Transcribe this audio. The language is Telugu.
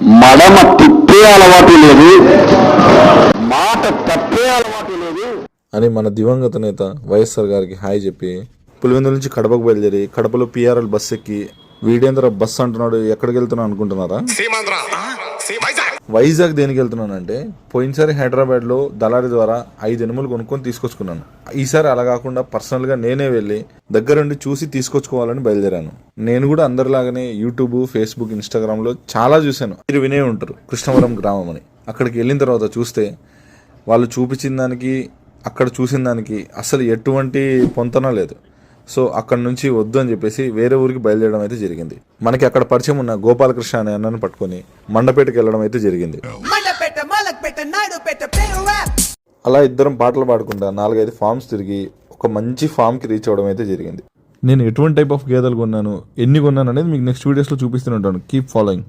మడమ తిప్పే అలవాటు లేదు, మాట తప్పే అలవాటు లేదు అని మన దివంగత నేత వైఎస్ఆర్ గారికి హాయ్ చెప్పి పులివెందుల నుంచి కడపకు బయలుదేరి కడపలో పిఆర్ఎల్ బస్ ఎక్కి వీడేంద్ర బస్ అంటున్నాడు, ఎక్కడికి వెళ్తున్నా అనుకుంటున్నారా? వైజాగ్ దేనికి వెళ్తున్నానంటే, పోయినసారి హైదరాబాద్ లో దళారి ద్వారా 5 ఎనుములు కొనుక్కొని తీసుకొచ్చుకున్నాను. ఈసారి అలా కాకుండా పర్సనల్ గా నేనే వెళ్ళి దగ్గరుండి చూసి తీసుకొచ్చుకోవాలని బయలుదేరాను. నేను కూడా అందరిలాగానే యూట్యూబ్, ఫేస్బుక్, ఇన్స్టాగ్రామ్ లో చాలా చూశాను. మీరు వినే ఉంటారు కృష్ణవరం గ్రామం అని. అక్కడికి వెళ్ళిన తర్వాత చూస్తే వాళ్ళు చూపించిన దానికి అక్కడ చూసిన దానికి అసలు ఎటువంటి పొంతన లేదు. సో అక్కడ నుంచి వద్దు అని చెప్పేసి వేరే ఊరికి బయలుదేరడం అయితే జరిగింది. మనకి అక్కడ పరిచయం ఉన్న గోపాలకృష్ణ అనే అన్నను పట్టుకొని మండపేటకి వెళ్ళడం అయితే జరిగింది. అలా ఇద్దరం పాటలు పాడకుండా 4-5 ఫార్మ్స్ తిరిగి ఒక మంచి ఫామ్కి రీచ్ అవ్వడం అయితే జరిగింది. నేను ఎటువంటి టైప్ ఆఫ్ గేదెలు కొన్నాను, ఎన్ని కొన్నాను అనేది మీకు నెక్స్ట్ వీడియోస్లో చూపిస్తూనే ఉంటాను. Keep following.